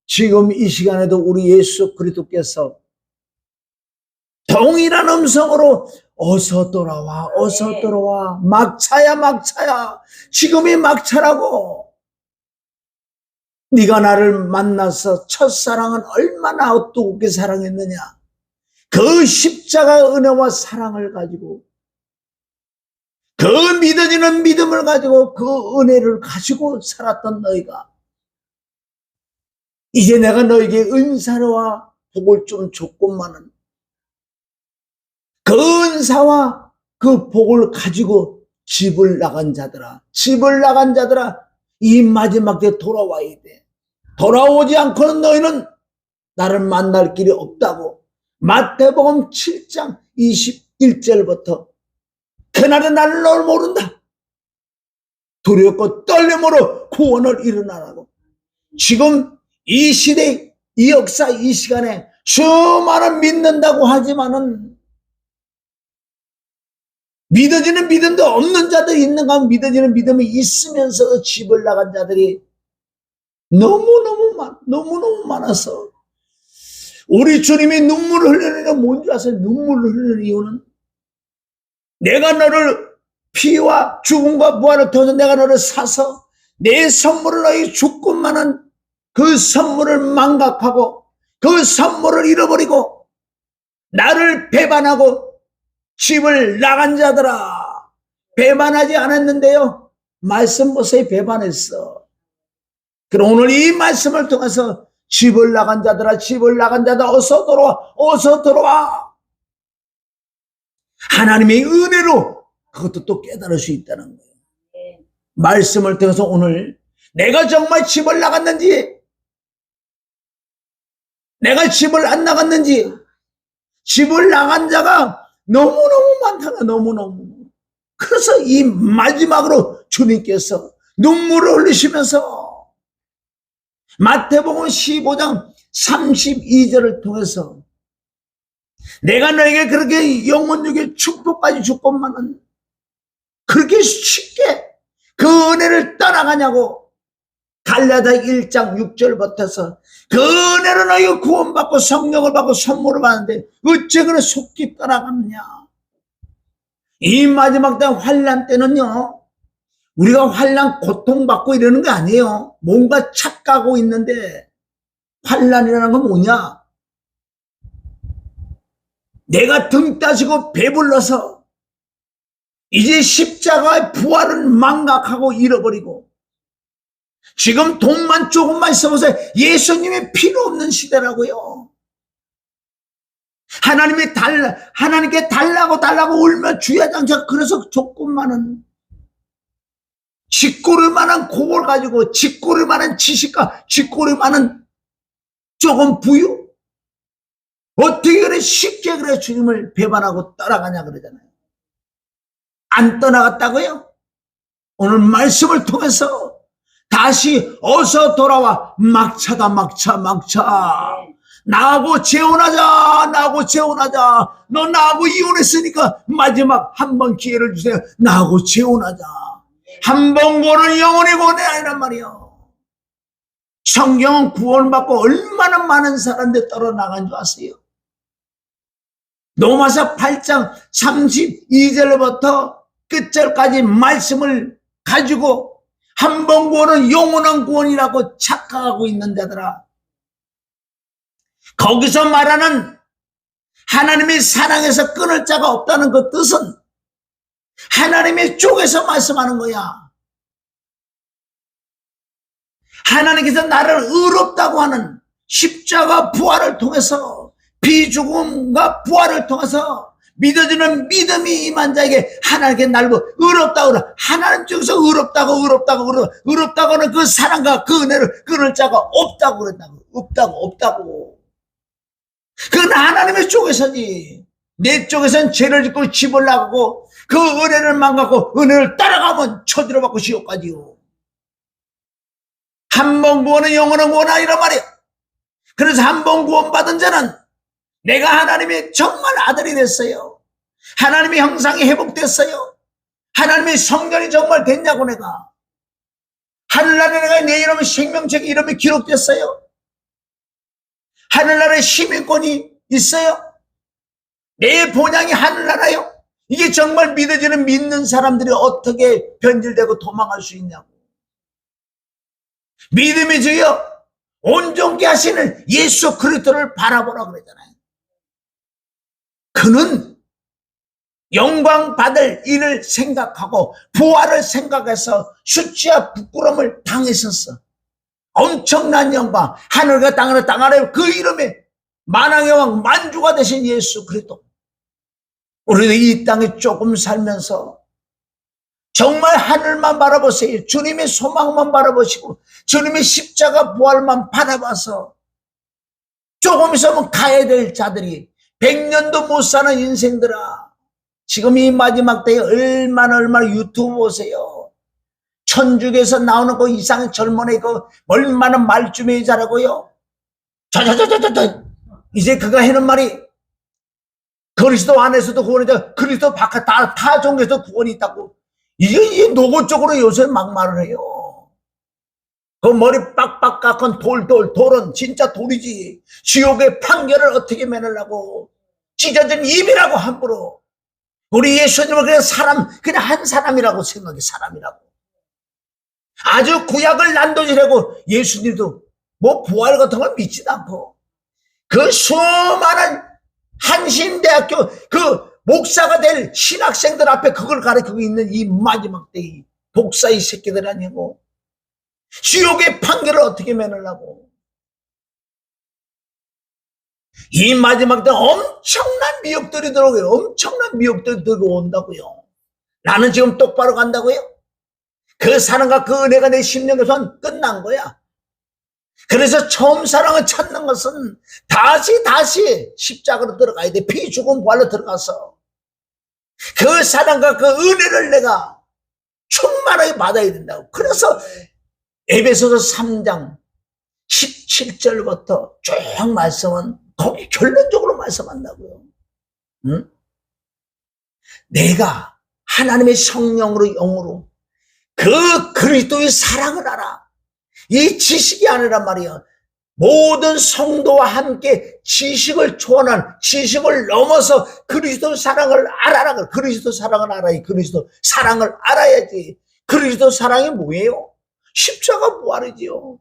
지금 이 시간에도 우리 예수 그리스도께서 동일한 음성으로 어서 돌아와, 어서 돌아와. 막차야, 막차야. 지금이 막차라고. 네가 나를 만나서 첫사랑은 얼마나 어떻게 사랑했느냐. 그 십자가 은혜와 사랑을 가지고, 그 믿어지는 믿음을 가지고, 그 은혜를 가지고 살았던 너희가 이제 내가 너에게 은사와 복을 좀 줬건만은 그 은사와 그 복을 가지고 집을 나간 자들아, 집을 나간 자들아, 이 마지막 때 돌아와야 돼. 돌아오지 않고는 너희는 나를 만날 길이 없다고. 마태복음 7장 21절부터 그날의 나를 널 모른다. 두렵고 떨림으로 구원을 일어나라고. 지금 이 시대, 이 역사, 이 시간에 수많은 믿는다고 하지만은 믿어지는 믿음도 없는 자들이 있는가. 믿어지는 믿음이 있으면서도 집을 나간 자들이 너무너무 많아서 우리 주님이 눈물을 흘리는 이유는 뭔지 아세요? 눈물을 흘리는 이유는 내가 너를 피와 죽음과 부활을 통해서 내가 너를 사서 내 선물을 너에게 줬건만은 그 선물을 망각하고 그 선물을 잃어버리고 나를 배반하고 집을 나간 자들아, 배반하지 않았는데요, 말씀 보세요. 배반했어. 그럼 오늘 이 말씀을 통해서 집을 나간 자들아, 집을 나간 자들아, 어서 돌아와, 어서 돌아와. 하나님의 은혜로 그것도 또 깨달을 수 있다는 거예요. 말씀을 통해서 오늘 내가 정말 집을 나갔는지, 내가 집을 안 나갔는지, 집을 나간 자가 너무너무 많다가 너무너무. 그래서 이 마지막으로 주님께서 눈물을 흘리시면서 마태복음 15장 32절을 통해서 내가 너에게 그렇게 영원육의 축복까지 줬건만은 그렇게 쉽게 그 은혜를 떠나가냐고. 갈라디아 1장 6절부터서 그 은혜로 너희가 구원받고 성령을 받고 선물을 받는데 어째 그래 속기 떠나갔느냐. 이 마지막 때 환난 때는요, 우리가 환난 고통받고 이러는 게 아니에요. 뭔가 착각하고 있는데 환난이라는 건 뭐냐? 내가 등 따시고 배불러서 이제 십자가의 부활을 망각하고 잃어버리고 지금 돈만 조금만 있어보세요. 예수님의 필요 없는 시대라고요. 하나님께 달라고 울면 주야장차. 그래서 조금만은 짓고를 만한 그걸 가지고 짓고를 만한 지식과 짓고를 만한 조금 부유, 어떻게 그래 쉽게 그래 주님을 배반하고 따라가냐 그러잖아요. 안 떠나갔다고요? 오늘 말씀을 통해서 다시 어서 돌아와. 막차다, 막차. 나하고 재혼하자, 나하고 재혼하자. 너 나하고 이혼했으니까 마지막 한 번 기회를 주세요. 나하고 재혼하자. 한 번 고는 영원히 고내 아니란 말이요. 성경은 구원받고 얼마나 많은 사람들 떨어나간 줄 아세요? 로마서 8장 32절부터 끝절까지 말씀을 가지고 한 번 구원은 영원한 구원이라고 착각하고 있는 자들아, 거기서 말하는 하나님의 사랑에서 끊을 자가 없다는 그 뜻은 하나님의 쪽에서 말씀하는 거야. 하나님께서 나를 의롭다고 하는 십자가 부활을 통해서, 비죽음과 부활을 통해서 믿어지는 믿음이 임한 자에게 하나님께 나를 의롭다고 그래. 하나님 쪽에서 의롭다고는 그 사랑과 그 은혜를 끊을 자가 없다고 그랬다고. 없다고. 그건 하나님의 쪽에서지. 내 쪽에서는 죄를 짓고 집을 나가고 그 은혜를 망가고 은혜를 따라가면 처지로 받고 지옥까지요. 한 번 구원은 영원한 구원 아니란 말이야. 그래서 한 번 구원 받은 자는 내가 하나님의 정말 아들이 됐어요. 하나님의 형상이 회복됐어요. 하나님의 성전이 정말 됐냐고. 내가 하늘나라에 내가 내 이름은 생명책에 이름이 기록됐어요. 하늘나라에 시민권이 있어요? 내 본향이 하늘나라요? 이게 정말 믿어지는 믿는 사람들이 어떻게 변질되고 도망갈 수 있냐고. 믿음의 주여 온전케 하시는 예수 그리스도를 바라보라 그랬잖아요. 그는 영광 받을 일을 생각하고 부활을 생각해서 수치와 부끄러움을 당했었어. 엄청난 영광, 하늘과 땅 아래 그 이름에 만왕의 왕 만주가 되신 예수 그리스도. 우리도 이 땅에 조금 살면서 정말 하늘만 바라보세요. 주님의 소망만 바라보시고 주님의 십자가 부활만 바라봐서 조금 있으면 가야 될 자들이 100년도 못 사는 인생들아, 지금 이 마지막 때에 얼마나 유튜브 보세요. 천주교에서 나오는 그 이상한 젊은이 그 얼마나 말주머니 잘하고요. 이제 그가 하는 말이 그리스도 안에서도 구원이 있다, 그리스도 바깥 다 종교에서 구원이 있다고. 이게 노골적으로 요새 막 말을 해요. 그 머리 빡빡 깎은 돌은 진짜 돌이지. 지옥의 판결을 어떻게 매느라고. 찢어진 입이라고 함부로. 우리 예수님은 그냥 한 사람이라고 생각해. 사람이라고. 아주 구약을 난도질하고 예수님도 뭐 부활 같은 걸 믿지도 않고 그 수많은 한신대학교 그 목사가 될 신학생들 앞에 그걸 가르치고 있는 이 마지막 때의 독사의 새끼들 아니고 지옥의 판결을 어떻게 매느라고. 이 마지막 때 엄청난 미혹들이 들어오고요. 엄청난 미혹들이 들어온다고요. 나는 지금 똑바로 간다고요? 그 사랑과 그 은혜가 내 심령에선 끝난 거야. 그래서 처음 사랑을 찾는 것은 다시 십자가로 들어가야 돼. 피 죽음 부활로 들어가서 그 사랑과 그 은혜를 내가 충만하게 받아야 된다고. 그래서 에베소서 3장 17절부터 쭉 말씀은 거기 결론적으로 말씀한다고요. 응? 내가 하나님의 성령으로 영으로 그 그리스도의 사랑을 알아. 이 지식이 아니란 말이야. 모든 성도와 함께 지식을 초월한, 지식을 넘어서 그리스도 사랑을 알아라. 그리스도 사랑을 알아야. 그리스도 사랑을 알아야지. 그리스도 사랑이 뭐예요? 십자가 부활이지요.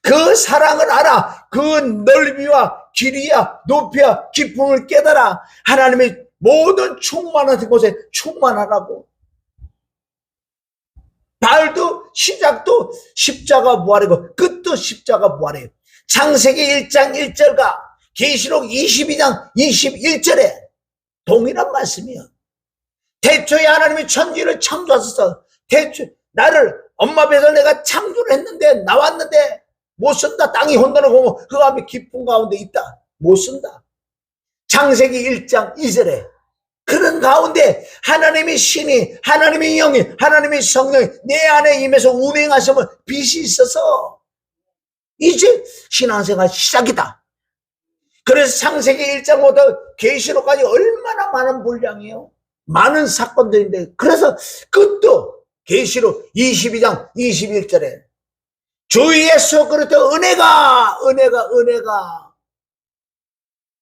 그 사랑을 알아. 그 넓이와 길이와 높이와 깊음을 깨달아. 하나님의 모든 충만한 곳에 충만하라고. 발도 시작도 십자가 부활이고 끝도 십자가 부활이에요. 창세기 1장 1절과 계시록 22장 21절에 동일한 말씀이에요. 태초에 하나님이 천지를 창조하셔서 나를 엄마 배에서 내가 창조를 했는데 나왔는데 못 쓴다. 땅이 혼돈하고 그 앞에 깊은 가운데 있다. 못 쓴다. 창세기 1장 2절에 그런 가운데 하나님의 신이, 하나님의 영이, 하나님의 성령이 내 안에 임해서 운행하시면 빛이 있어서 이제 신앙생활 시작이다. 그래서 창세기 1장부터 계시록까지 얼마나 많은 분량이에요. 많은 사건들인데 그래서 끝도 계시록 22장 21절에 주 예수 그리스도 은혜가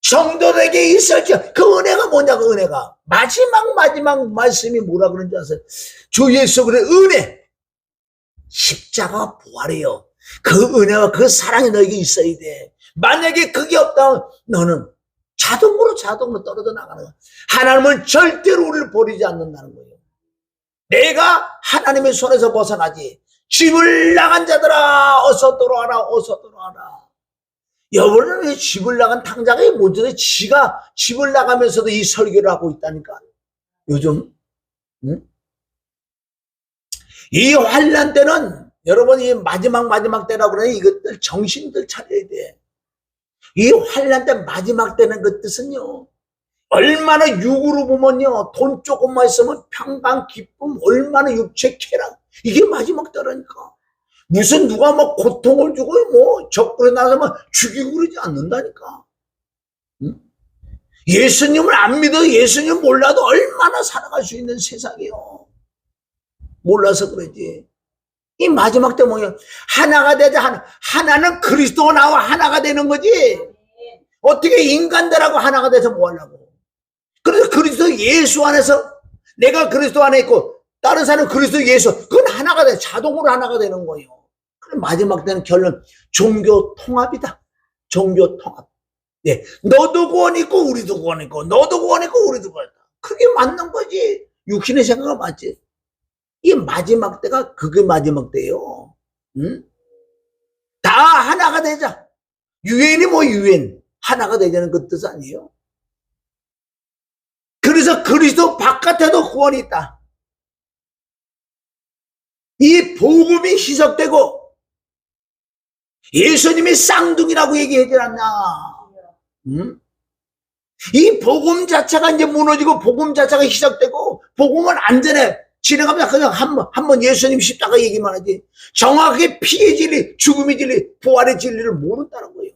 성도들에게 있을지. 그 은혜가 뭐냐고. 은혜가 마지막 말씀이 뭐라 그런지 아세요? 주 예수 그리스도 은혜 십자가 부활이에요. 그 은혜와 그 사랑이 너에게 있어야 돼. 만약에 그게 없다면 너는 자동으로 떨어져 나가는 거야. 하나님은 절대로 우리를 버리지 않는다는 거예요. 내가 하나님의 손에서 벗어나지. 집을 나간 자들아 어서 돌아와라. 어서 돌아와라. 여러분은 집을 나간 탕자가 뭔지 지가 집을 나가면서도 이 설교를 하고 있다니까. 요즘 이 환난 때는 여러분 이 마지막 때라고 그러니 이것들 정신들 차려야 돼. 이 환난 때 마지막 때는 그 뜻은요. 얼마나 육으로 보면요. 돈 조금만 있으면 평강 기쁨 얼마나 육체 쾌락 이게 마지막 때라니까. 무슨 누가 뭐 고통을 주고 뭐 적그려 나서 막 죽이고 그러지 않는다니까. 응? 예수님을 안 믿어 예수님 몰라도 얼마나 살아갈 수 있는 세상이요. 몰라서 그러지. 이 마지막 때 뭐야? 하나가 되자 하나는 그리스도가 나와 하나가 되는 거지. 어떻게 인간들하고 하나가 돼서 뭐 하려고. 그래서 그리스도 예수 안에서 내가 그리스도 안에 있고 다른 사람은 그리스도 예수, 그건 하나가 돼. 자동으로 하나가 되는 거예요. 그럼 마지막 때는 결론, 종교 통합이다. 종교 통합. 네, 너도 구원 있고 우리도 구원 있고 너도 구원 있고 우리도 구원 있다. 그게 맞는 거지. 육신의 생각은 맞지. 이 마지막 때가 그게 마지막 때예요. 응? 다 하나가 되자. 유엔이 뭐 유엔, 하나가 되자는 그 뜻 아니에요? 그래서 그리스도 바깥에도 구원이 있다. 이 복음이 희석되고 예수님이 쌍둥이라고 얘기하지 않나? 응? 이 복음 자체가 이제 무너지고 복음 자체가 희석되고 복음은 안전해. 진행하면 그냥 한번 예수님 십자가 얘기만 하지. 정확하게 피의 진리, 죽음의 진리, 부활의 진리를 모른다는 거예요.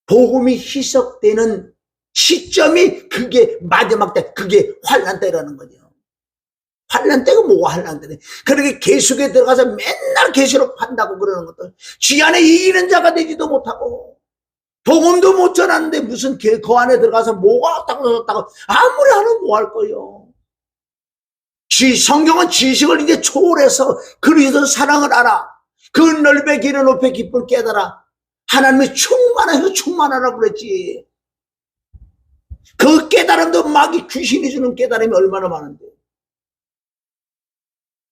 복음이 희석되는 시점이 그게 마지막 때, 그게 환란 때라는 거죠. 환란 때가 뭐가 환란 때네. 그렇게 계속에 들어가서 맨날 계시록 한다고 그러는 것도 지 안에 이기는 자가 되지도 못하고 복음도 못 전하는데 무슨 그 안에 들어가서 뭐가 어떻다고 아무리 하면 뭐 할 거예요. 성경은 지식을 이제 초월해서 그리스도 사랑을 알아. 그 넓에 길은 높에 깊을 깨달아. 하나님의 충만해서 충만하라고 그랬지. 그 깨달음도 마귀 귀신이 주는 깨달음이 얼마나 많은데.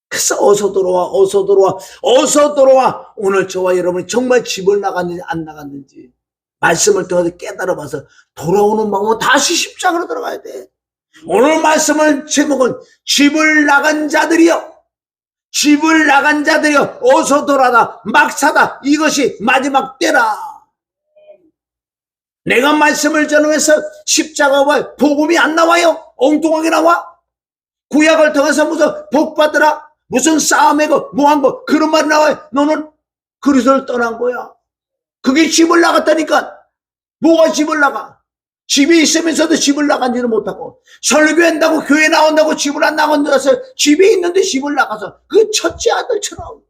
그래서 어서 들어와, 어서 들어와, 어서 들어와. 오늘 저와 여러분이 정말 집을 나갔는지 안 나갔는지 말씀을 통해서 깨달아봐서 돌아오는 방법은 다시 십자가로 들어가야 돼. 오늘 말씀을 제목은 집을 나간 자들이여, 집을 나간 자들이여 어서 돌아다 막사다. 이것이 마지막 때라. 내가 말씀을 전하면서 십자가와 복음이 안 나와요. 엉뚱하게 나와. 구약을 통해서 무슨 복 받으라, 무슨 싸움이고 뭐한 거 그런 말이 나와요. 너는 그리스도를 떠난 거야. 그게 집을 나갔다니까. 뭐가 집을 나가? 집이 있으면서도 집을 나간지는 못하고, 설교한다고 교회 나온다고 집을 안 나간다서 집에 있는데 집을 나가서 그 첫째 아들처럼.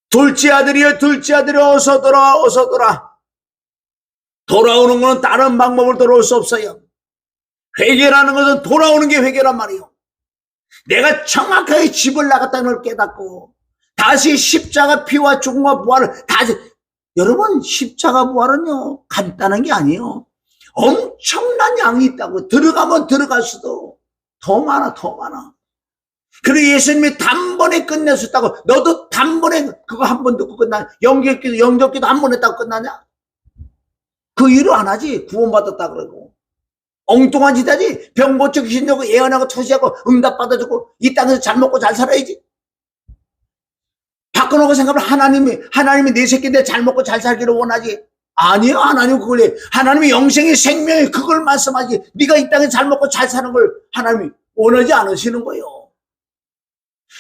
둘째 아들이여, 둘째 아들이여 어서 돌아와, 어서 돌아. 돌아오는 것은 다른 방법으로 돌아올 수 없어요. 회개라는 것은 돌아오는 게 회개란 말이에요. 내가 정확하게 집을 나갔다는 걸 깨닫고 다시 십자가 피와 죽음과 부활을 다시. 여러분, 십자가 부활은요 간단한 게 아니에요. 엄청난 양이 있다고. 들어가면 들어갈수도 더 많아, 더 많아. 그리고 예수님이 단번에 끝내셨다고. 너도 단번에 그거 한 번 듣고 끝나냐? 영접기도 한 번 했다고 끝나냐? 그 일을 안 하지. 구원받았다 그러고 엉뚱한 짓 하지. 병 고쳐 귀신되고 예언하고 투시하고 응답 받아주고 이 땅에서 잘 먹고 잘 살아야지. 바꿔놓고 생각하면 하나님이 내 새끼인데 잘 먹고 잘 살기를 원하지. 아니요, 하나님 그걸 해. 하나님이 영생의 생명이 그걸 말씀하지. 네가 이 땅에 잘 먹고 잘 사는 걸 하나님이 원하지 않으시는 거예요.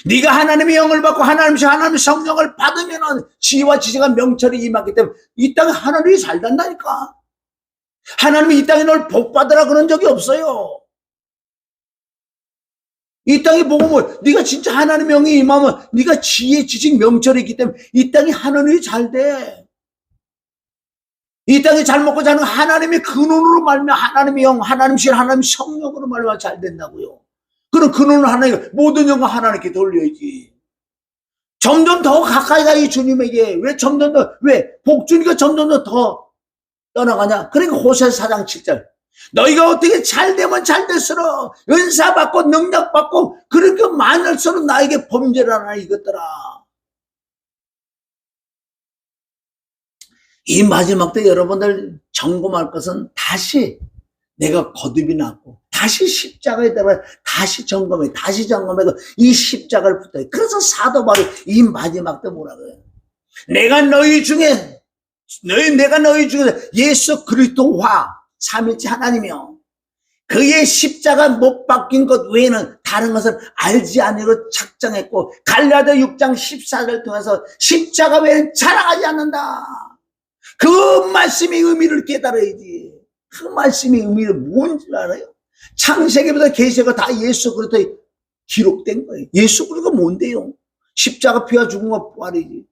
네가 하나님의 영을 받고 하나님의 성령을 받으면은 지혜와 지식과 명철이 임하기 때문에 이 땅에 하나님이 잘 된다니까. 하나님이 이 땅에 널 복받으라 그런 적이 없어요. 이 땅에 보고 뭐 네가 진짜 하나님의 영이 임하면 네가 지혜, 지식, 명철이 있기 때문에 이 땅이 하나님이 잘 돼. 이 땅에 잘 먹고 자는 하나님의 근원으로 말면 하나님의 영, 하나님 신, 하나님 성령으로 말면 잘 된다고요. 그럼 근원은 하나님, 모든 영광 하나님께 돌려야지. 점점 더 가까이 가, 이 주님에게. 왜 점점 더, 왜? 복 주니까 점점 더 떠나가냐? 그러니까 호세아서 4장 7절. 너희가 어떻게 잘 되면 잘 될수록 은사 받고 능력 받고 그렇게 많을수록 나에게 범죄를 하나 이것더라. 이 마지막 때 여러분들 점검할 것은 다시 내가 거듭이 났고 다시 십자가에 들어가 다시 점검해, 다시 점검해서 이 십자가를 붙어요. 그래서 사도 바울이 이 마지막 때 뭐라 그래요? 내가 너희 중에 예수 그리스도와 삼일째 하나님이요 그의 십자가 못 박힌 것 외에는 다른 것을 알지 않으로 작정했고 갈라디아 6장 14절을 통해서 십자가 외에는 자랑하지 않는다. 그 말씀의 의미를 깨달아야지. 그 말씀의 의미를 뭔지 알아요? 창세기부터 계시가 다 예수 그리스도에 기록된 거예요. 예수 그리스도가 뭔데요? 십자가 피와 죽음과 부활이지.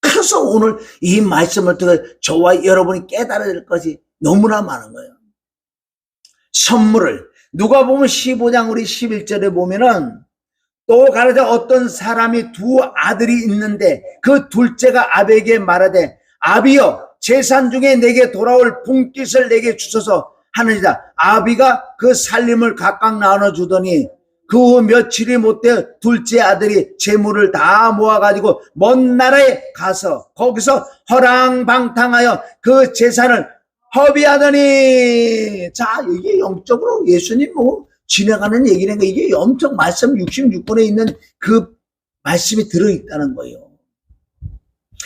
그 그래서 오늘 이 말씀을 통해 저와 여러분이 깨달아야 될 것이 너무나 많은 거예요. 선물을 누가복음 15장 우리 11절에 보면은 또 가라사대 어떤 사람이 두 아들이 있는데 그 둘째가 아비에게 말하되 아비여 재산 중에 내게 돌아올 분깃을 내게 주소서 하느니라. 아비가 그 살림을 각각 나눠주더니 그 후 며칠이 못돼 둘째 아들이 재물을 다 모아가지고 먼 나라에 가서 거기서 허랑방탕하여 그 재산을 허비하더니. 자, 이게 영적으로 예수님 지나가는 얘기는 이게 엄청 말씀 66권에 있는 그 말씀이 들어있다는 거예요.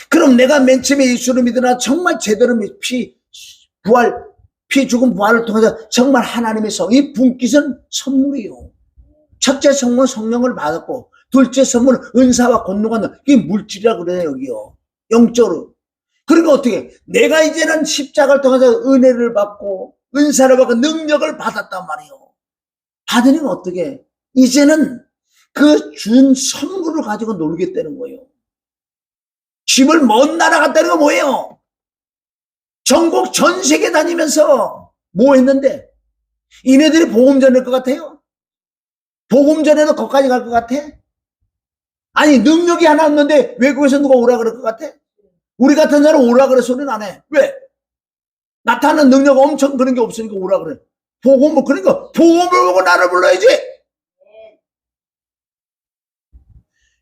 그럼 내가 맨 처음에 예수를 믿으나 정말 제대로 피 죽음 부활을 통해서 정말 하나님의 이 분깃은 선물이요. 첫째 선물은 성령을 받았고 둘째 선물은 은사와 권능과 이게 물질이라고 그래요. 여기요. 영적으로. 그러니까 어떻게 내가 이제는 십자가를 통해서 은혜를 받고 은사를 받고 능력을 받았단 말이에요. 받으니까 어떻게 이제는 그 준 선물을 가지고 놀겠다는 거예요. 집을 먼 나라 갔다는 건 뭐예요? 전국 전 세계 다니면서 뭐 했는데 이네들이 복음 전할 것 같아요? 복음 전에도 거기까지 갈 것 같아? 아니 능력이 하나 없는데 외국에서 누가 오라 그럴 것 같아? 우리 같은 사람 오라 그래 소리는 안 해. 왜? 나타나는 능력 엄청 그런 게 없으니까 오라 그래. 복음을 그러니까 복음을 보고 나를 불러야지.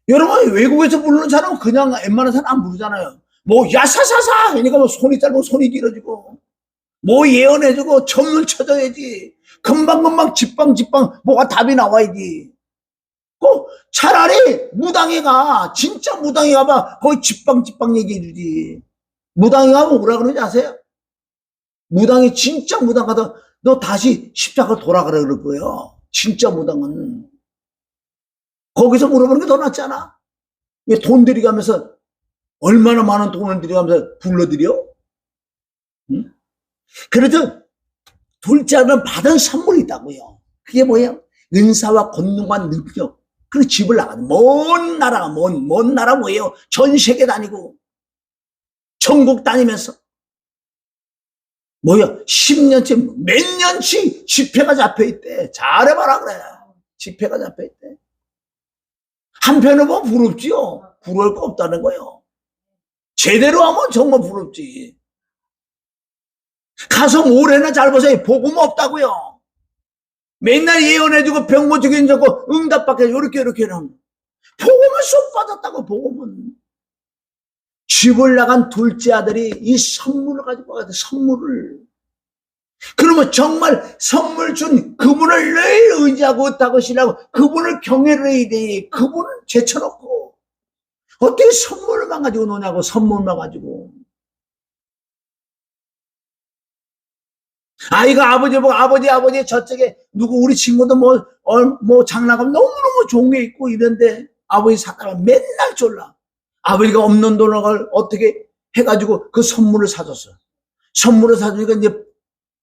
여러분 외국에서 부르는 사람은 그냥 웬만한 사람 안 부르잖아요. 뭐 야사사사 그러니까 뭐 손이 짧고 손이 길어지고 뭐 예언해주고 점을 쳐줘야지. 금방금방 집방 뭐가 답이 나와야지. 차라리 무당에 가. 진짜 무당에 가봐. 거기 집방 얘기해주지. 무당에 가면 뭐라 그러지 아세요? 무당이 진짜 무당 가다 너 다시 십자가로 돌아가라 그럴 거예요. 진짜 무당은. 거기서 물어보는 게 더 낫지 않아? 왜 돈 들이가면서 얼마나 많은 돈을 들이가면서 불러들여? 응? 그래도 둘째 하면 받은 선물이 있다고요. 그게 뭐예요? 은사와 권능과 능력. 그리고 집을 나가는 먼 나라가 먼 나라 뭐예요? 전 세계 다니고 전국 다니면서 뭐야 10년째 몇 년치 집회가 잡혀있대. 잘해봐라 그래. 집회가 잡혀있대. 한편으로 보면 부럽지요. 부러울 거 없다는 거예요. 제대로 하면 정말 부럽지. 가서 뭘 해나 잘 보세요. 복음 없다고요. 맨날 예언해주고 병 고치고 인자고 응답받게 이렇게 하는. 복음을 쏙 빠졌다고. 복음은. 집을 나간 둘째 아들이 이 선물을 가지고 가야 돼. 선물을. 그러면 정말 선물 준 그분을 늘 의지하고 있다고 시라고 그분을 경외를 해야 돼. 그분을 제쳐놓고 어떻게 선물만 가지고 노냐고. 선물만 가지고. 아이가 아버지 보고 아버지 저쪽에 누구 우리 친구도 뭐 장난감 너무너무 좋은 게 있고 이런데 아버지 사다가 맨날 졸라. 아버지가 없는 돈을 어떻게 해가지고 그 선물을 사줬어. 선물을 사주니까 이제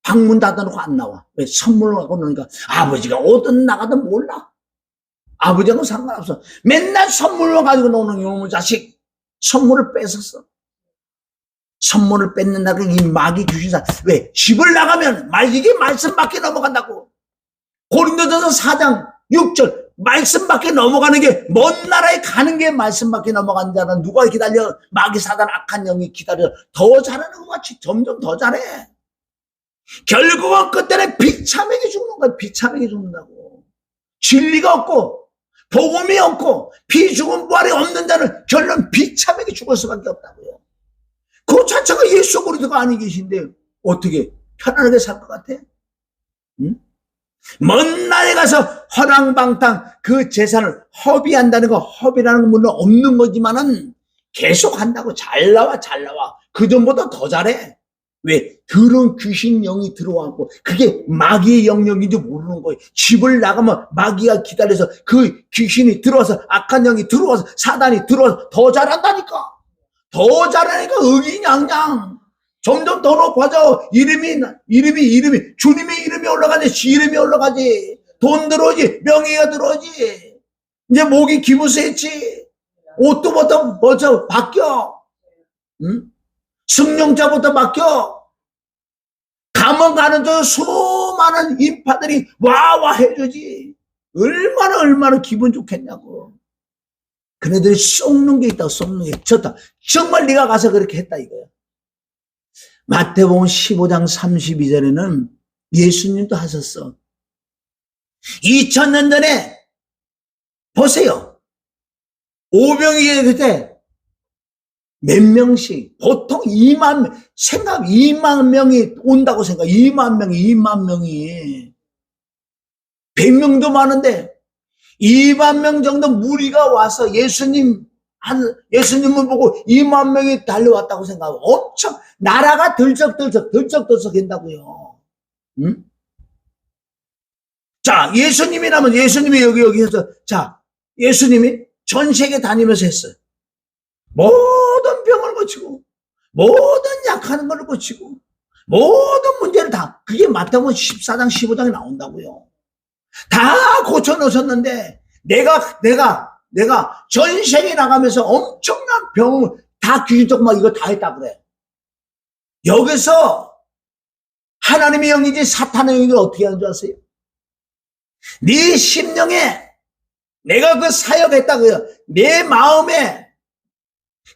방문 닫아놓고 안 나와. 왜? 선물을 갖고 노니까 아버지가 오든 나가든 몰라. 아버지하고는 상관없어. 맨날 선물만 가지고 노는 이놈의 자식. 선물을 뺏었어. 선물을 뺏는다고 이 마귀 귀신사. 왜? 집을 나가면 이게 말씀밖에 넘어간다고. 고린도전서 4장 6절 말씀밖에 넘어가는 게 먼 나라에 가는 게 말씀밖에 넘어가는 자는 누가 기다려? 마귀 사단 악한 영이 기다려. 더 잘하는 것 같이 점점 더 잘해. 결국은 그때는 비참하게 죽는 거야. 비참하게 죽는다고. 진리가 없고 복음이 없고 피죽음 부활이 없는 자는 결론 비참하게 죽을 수밖에 없다고요. 그 자체가 예수 그리스도가 아니 계신데 어떻게 편안하게 살 것 같아? 응? 먼 나라에 가서 허랑방탕 그 재산을 허비한다는 거. 허비라는 건 물론 없는 거지만은 계속 한다고. 잘 나와. 그 전보다 더 잘해. 왜? 더러운 귀신 영이 들어와고 그게 마귀의 영역인지 모르는 거예요. 집을 나가면 마귀가 기다려서 그 귀신이 들어와서 악한 영이 들어와서 사단이 들어와서 더 잘한다니까. 더 잘하니까 의기양양 점점 더 높아져. 이름이 주님의 이름이 올라가지. 지 이름이 올라가지. 돈 들어오지. 명예가 들어오지. 이제 목이 기부세했지. 옷도 벌써 바뀌어. 응? 승용차부터 맡겨. 가면 가는 저 수많은 인파들이 와와 해주지. 얼마나 기분 좋겠냐고. 그네들이 썩는 게 있다고. 썩는 게 좋다. 정말 네가 가서 그렇게 했다 이거야. 마태복음 15장 32절에는 예수님도 하셨어. 2000년 전에 보세요. 오병이어 그때 몇 명씩, 보통 2만 명, 2만 명이 온다고 생각. 2만 명이 100명도 많은데 2만 명 정도 무리가 와서 예수님을 보고 2만 명이 달려왔다고 생각하고 엄청 나라가 덜쩍덜쩍 된다고요. 응? 자, 예수님이라면 예수님이 여기 해서, 자, 예수님이 전 세계 다니면서 했어요. 모든 병을 고치고, 모든 약하는 걸 고치고, 모든 문제를 다, 그게 마태복음 14장, 15장에 나온다고요. 다 고쳐놓으셨는데, 내가 전 세계 나가면서 엄청난 병을 다 귀신 쫓고 막 이거 다 했다 그래. 여기서 하나님의 영이지 사탄의 영이를 어떻게 하는 줄 아세요? 네 심령에 내가 그 사역했다고요. 내 마음에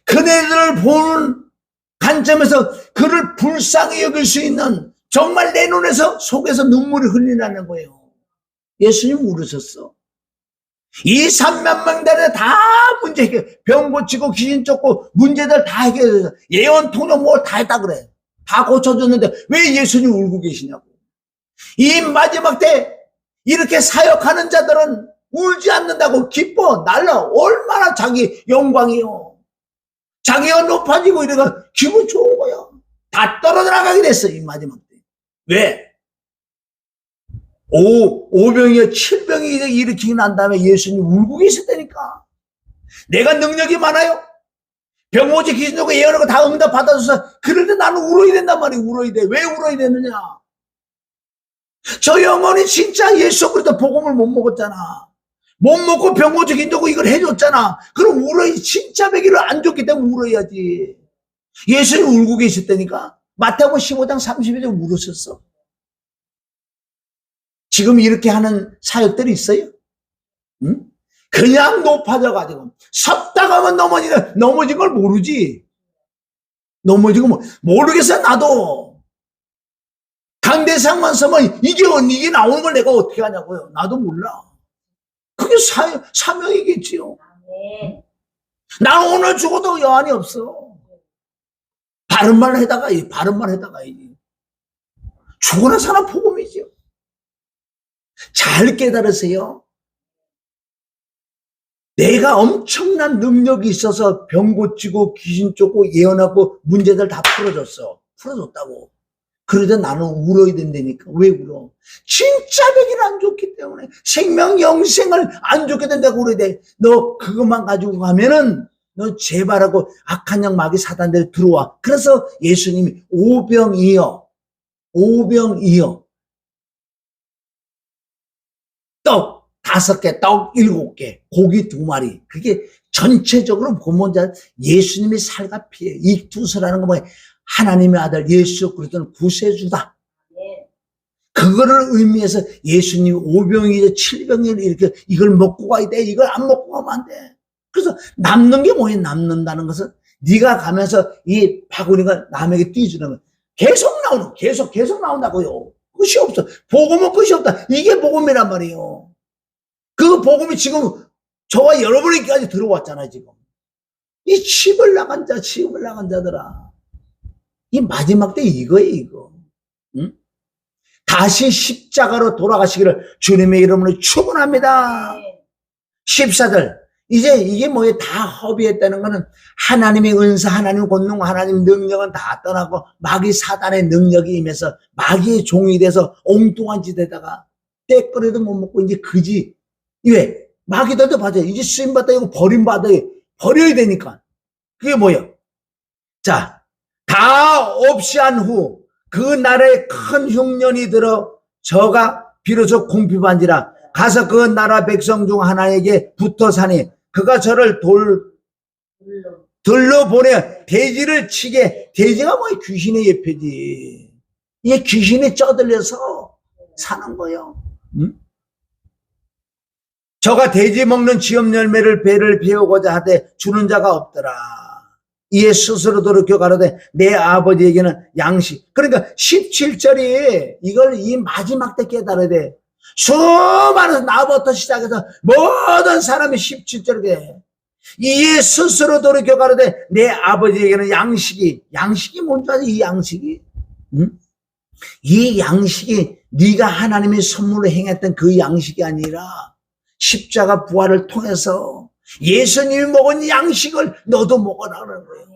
그네들을 보는 관점에서 그를 불쌍히 여길 수 있는 정말 내 눈에서 속에서 눈물이 흘리라는 거예요. 예수님 울으셨어. 2, 3만 명들에 다 문제 해결, 병 고치고 귀신 쫓고 문제들 다 해결해서 예언 통역 뭐 다 했다 그래. 다 고쳐줬는데 왜 예수님 울고 계시냐고. 이 마지막 때 이렇게 사역하는 자들은 울지 않는다고 기뻐 날라. 얼마나 자기 영광이요. 자기가 높아지고 이래가 기분 좋은 거야. 다 떨어져 나가게 됐어 이 마지막 때. 왜? 오병이어 7병이 일으키고 난 다음에 예수님 울고 계셨다니까. 내가 능력이 많아요. 병오지 귀신 쫓고 예언하고 다 응답 받아줘서 그런데 나는 울어야 된단 말이야. 울어야 돼. 왜 울어야 되느냐. 저 영혼이 진짜 예수 그리스도 복음을 못 먹었잖아. 못 먹고 병오지 귀신 쫓고 이걸 해줬잖아. 그럼 울어야 진짜 배기를 안 줬기 때문에 울어야지. 예수님 울고 계셨다니까. 마태복음 15장 32절 울으셨어. 지금 이렇게 하는 사역들이 있어요? 응? 그냥 높아져가지고 섰다 가면 넘어진 걸 모르지. 넘어지고 모르겠어 나도. 강대상만 서면 이게 나오는 걸 내가 어떻게 하냐고요. 나도 몰라. 그게 사명이겠지요. 난 오늘 죽어도 여한이 없어. 바른말 해다가 죽어나 사나 복음이지요. 잘 깨달으세요. 내가 엄청난 능력이 있어서 병 고치고 귀신 쫓고 예언하고 문제들 다 풀어줬다고. 그러다 나는 울어야 된다니까. 왜 울어? 진짜 배기를 안 좋기 때문에 생명 영생을 안 좋게 된다고 울어야 돼. 너 그것만 가지고 가면은 너 재발하고 악한 영 마귀 사단들 들어와. 그래서 예수님이 오병이어 떡 5개, 떡 7개, 고기 2마리. 그게 전체적으로 보면 예수님의 살과 피에 이 두서라는 거 뭐야? 하나님의 아들 예수 그리스도는 구세주다. 그거를 의미해서 예수님이 5병이죠, 7병이죠, 이렇게 이걸 먹고 가야 돼. 이걸 안 먹고 가면 안 돼. 그래서 남는 게 뭐예요? 남는다는 것은 네가 가면서 이 바구니가 남에게 띄주는 거 계속 나온다고요. 끝이 없어. 복음은 끝이 없다. 이게 복음이란 말이에요. 그 복음이 지금 저와 여러분에게까지 들어왔잖아요, 지금. 이 칩을 나간 자들아. 이 마지막 때 이거예요, 이거. 응? 다시 십자가로 돌아가시기를 주님의 이름으로 축원합니다. 14절. 이제 이게 뭐예요? 다 허비했다는 거는 하나님의 은사, 하나님의 권능, 하나님의 능력은 다 떠나고 마귀 사단의 능력이 임해서 마귀의 종이 돼서 엉뚱한 짓에다가 때거리도 못 먹고 이제 그지. 왜? 마귀들도 받아요. 이제 쓰임받다 이거 버려야 되니까. 그게 뭐예요? 자, 다 없이 한 후 그 날에 큰 흉년이 들어 저가 비로소 궁핍한지라 가서 그 나라 백성 중 하나에게 붙어 사니 그가 저를 들러 보내 돼지를 치게. 돼지가 뭐 귀신의 예표지. 이게 귀신에 쪄들려서 사는 거예요. 응? 저가 돼지 먹는 지엄 열매를 배를 비우고자 하되 주는 자가 없더라. 이에 스스로 돌이켜 가로되 내 아버지에게는 양식. 그러니까 17절이 이걸 이 마지막 때 깨달아야 돼. 수많은 나부터 시작해서 모든 사람이 17절에 이에 스스로 돌이켜 가로되 내 아버지에게는 양식이 뭔지 아지? 이 양식이 응? 이 양식이 네가 하나님의 선물로 행했던 그 양식이 아니라 십자가 부활을 통해서 예수님이 먹은 양식을 너도 먹어라는 거예요.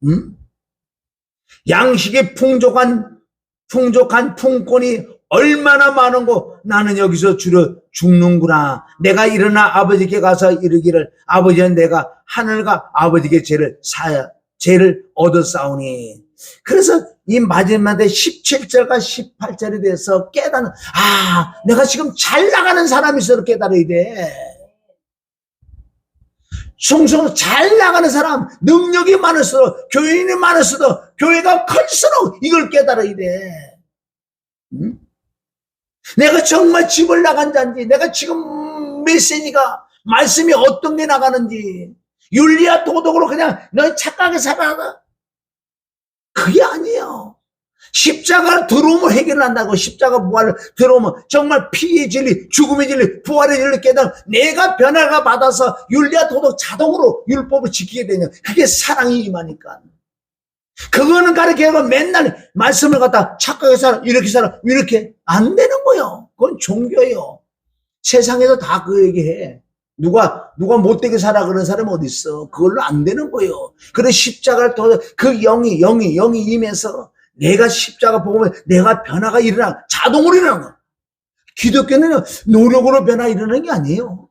응? 양식의 풍족한 품권이 얼마나 많은고 나는 여기서 주로 죽는구나. 내가 일어나 아버지께 가서 이르기를 아버지는 내가 하늘과 아버지께 죄를 얻었사오니. 그래서 이 마지막에 17절과 18절에 대해서 깨닫는, 내가 지금 잘 나가는 사람이 있어 깨달아야 돼. 숭숭 잘 나가는 사람, 능력이 많을수록, 교인이 많을수록, 교회가 클수록 이걸 깨달아야 돼. 응? 내가 정말 집을 나간 자인지, 내가 지금 메시지가, 말씀이 어떤 게 나가는지, 윤리와 도덕으로 그냥 너 착하게 살아라. 그게 아니에요. 십자가를 들어오면 해결한다고. 십자가 부활을 들어오면 정말 피의 진리, 죽음의 진리, 부활의 진리 깨달아 내가 변화가 받아서 윤리와 도덕 자동으로 율법을 지키게 되냐. 그게 사랑이 임하니까. 그거는 가르쳐서 맨날 말씀을 갖다 착하게 살아, 이렇게 살아, 이렇게 안 되는 거예요. 그건 종교예요. 세상에서 다 그 얘기해. 누가 못되게 살아 그런 사람이 어디 있어. 그걸로 안 되는 거예요. 그래 십자가를 통해서 그 영이 임해서 내가 십자가 보면 내가 변화가 일어나, 자동으로 일어나는 거야. 기독교는 노력으로 변화 일어나는 게 아니에요.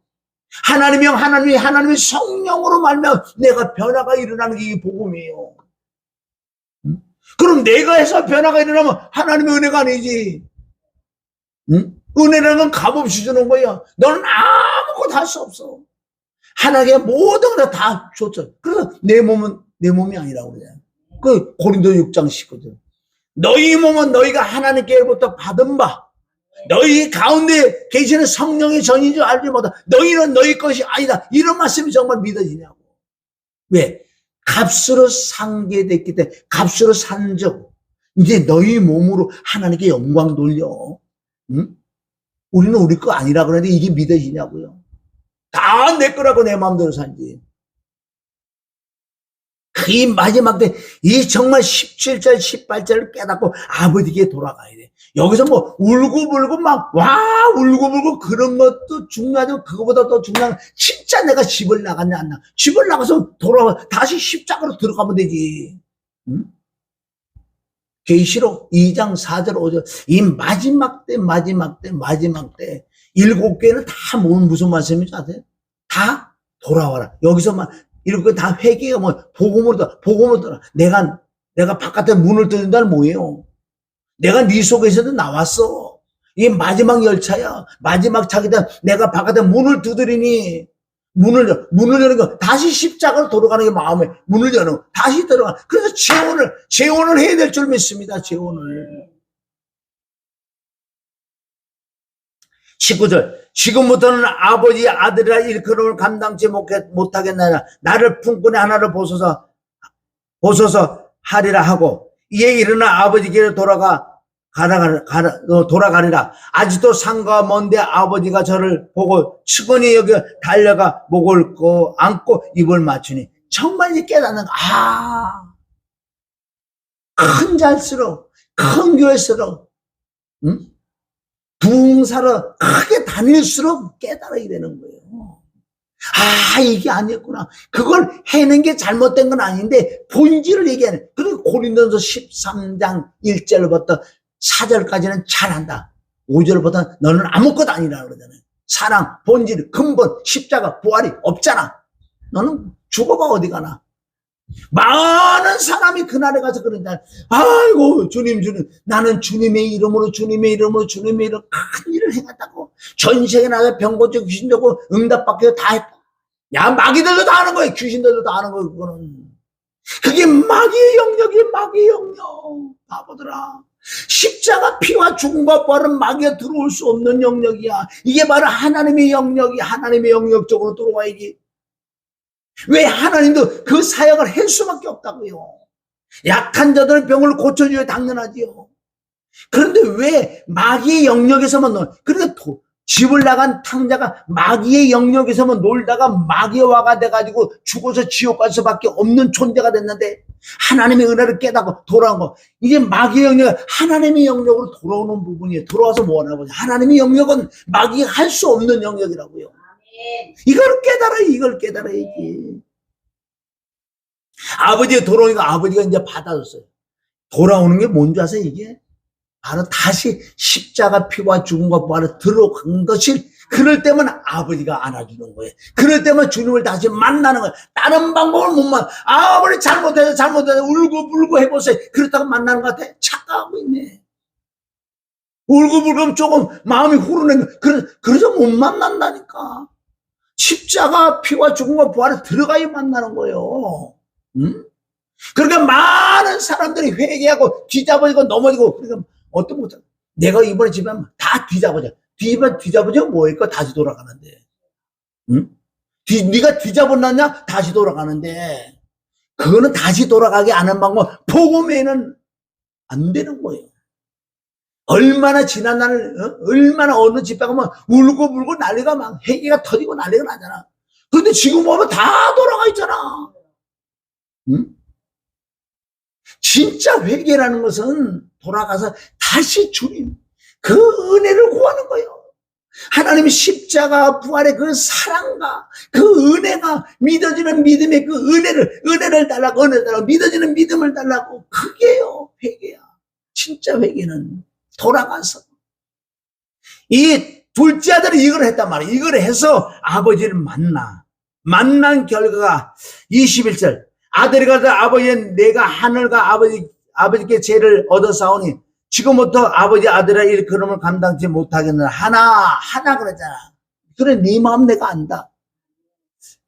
하나님의 성령으로 말면 내가 변화가 일어나는 게 이 복음이에요. 그럼 내가 해서 변화가 일어나면 하나님의 은혜가 아니지. 응? 은혜라는 건 값없이 주는 거예요. 너는 아무것도 할 수 없어. 하나님의 모든 걸 다 줬어. 그래서 내 몸은 내 몸이 아니라고 그래요. 그 고린도 6장 19절. 너희 몸은 너희가 하나님께로부터 받은 바, 너희 가운데 계시는 성령의 전인 줄 알지 못하. 너희는 너희 것이 아니다. 이런 말씀이 정말 믿어지냐고. 왜? 값으로 상계됐기 때문에, 값으로 산적. 이제 너희 몸으로 하나님께 영광 돌려. 응? 우리는 우리 거 아니라 그러는데 이게 믿어지냐고요. 다 내 거라고 내 마음대로 살지. 이 마지막 때, 이 정말 17절, 18절을 깨닫고 아버지께 돌아가야 돼. 여기서 뭐 울고불고 울고불고 그런 것도 중요하지만 그거보다 더 중요한 건 진짜 내가 집을 나갔냐 안 나. 집을 나가서 다시 십자가로 들어가면 되지. 응? 계시록 2장 4절 5절 이 마지막 때 7개는 다 무슨 말씀인지 아세요? 다 돌아와라. 여기서만 이렇게 다 회개가 복음으로 돌아. 내가 바깥에 문을 뜯는다는 뭐예요? 내가 네 속에서도 나왔어. 이게 마지막 열차야. 마지막 차기다. 내가 바깥에 문을 두드리니 문을 여는 거 다시 십자가로 돌아가는 게 마음에 문을 여는 거 다시 들어가. 그래서 재혼을 해야 될 줄 믿습니다. 재혼을. 19절 지금부터는 아버지 아들이라 일컬음을 감당치 못하겠나이다. 나를 품꾼의 하나를 보소서 하리라 하고 이에 일어나 아버지께로 돌아가리라. 아직도 상가가 먼데 아버지가 저를 보고 측은히 여기 달려가 목을 안고 입을 맞추니. 정말 이 깨닫는 큰 잘수록 큰 교회수록 부흥사로 크게 다닐수록 깨달아야 되는 거예요. 이게 아니었구나. 그걸 해낸 게 잘못된 건 아닌데 본질을 얘기하는. 그리고 고린도서 13장 1절부터 4절까지는 잘한다. 5절부터 너는 아무것도 아니라 그러잖아요. 사랑, 본질, 근본, 십자가, 부활이 없잖아. 너는 죽어봐 어디 가나. 많은 사람이 그날에 가서 그런다. 아이고 주님 나는 주님의 이름으로 큰 일을 행했다고. 전 세계 나가 병 고쳐 귀신 되고 응답받게 다 했다. 야 마귀들도 다 하는 거예요. 귀신들도 다 하는 거예요. 그거는 그게 마귀의 영역이 마귀의 영역. 바보들아. 십자가 피와 죽음과 부활은 마귀가 들어올 수 없는 영역이야. 이게 바로 하나님의 영역이 하나님의 영역 쪽으로 들어와야지. 왜 하나님도 그 사역을 할 수밖에 없다고요. 약한 자들의 병을 고쳐줘야 당연하지요. 그런데 왜 마귀의 영역에서만 그러니까 집을 나간 탕자가 마귀의 영역에서만 놀다가 마귀화가 돼가지고 죽어서 지옥 갈 수밖에 없는 존재가 됐는데 하나님의 은혜를 깨닫고 돌아온 거. 이제 마귀의 영역, 하나님의 영역으로 돌아오는 부분이에요. 돌아와서 뭐 하나 보자. 하나님의 영역은 마귀가 할 수 없는 영역이라고요. 이걸 깨달아요. 이걸 깨달아야지. 아버지가 돌아오니까 아버지가 이제 받아줬어요. 돌아오는 게 뭔지 아세요, 이게? 바로 다시 십자가 피와 죽음과 부활을 들어간 것이, 그럴 때만 아버지가 안아주는 거예요. 그럴 때만 주님을 다시 만나는 거예요. 다른 방법을 못 만나. 아무리 잘못해서 울고불고 해보세요. 그렇다고 만나는 것 같아? 착각하고 있네. 울고불고 조금 마음이 후련해. 그래서 못 만난다니까. 십자가 피와 죽음과 부활을 들어가야 만나는 거예요. 응? 그러니까 많은 사람들이 회개하고 뒤잡아지고 넘어지고, 그러니까 어떤 거 내가 이번에 집에 하면 다 뒤잡아져. 뒤잡아져 뭐일까? 다시 돌아가는데. 응? 네가 뒤잡아놨냐? 다시 돌아가는데. 그거는 다시 돌아가게 하는 방법, 복음에는 안 되는 거예요. 얼마나 지난 날, 얼마나 어느 집에 가면 울고불고 난리가 막 회개가 터지고 난리가 나잖아. 그런데 지금 보면 다 돌아가 있잖아. 응? 진짜 회개라는 것은 돌아가서 다시 주님 그 은혜를 구하는 거예요. 하나님의 십자가 부활의 그 사랑과 그 은혜가 믿어지는 믿음의 그 은혜를 달라고, 믿어지는 믿음을 달라고. 그게요 회개야. 진짜 회개는 돌아가서. 이 둘째 아들이 이걸 했단 말이에요. 이걸 해서 아버지를 만난 결과가 21절. 아들이 가서 아버지, 내가 하늘과 아버지께 죄를 얻어싸우니 지금부터 아버지 아들의 일컬음을 감당치 못하겠느냐. 하나 그랬잖아. 그래, 네 마음 내가 안다.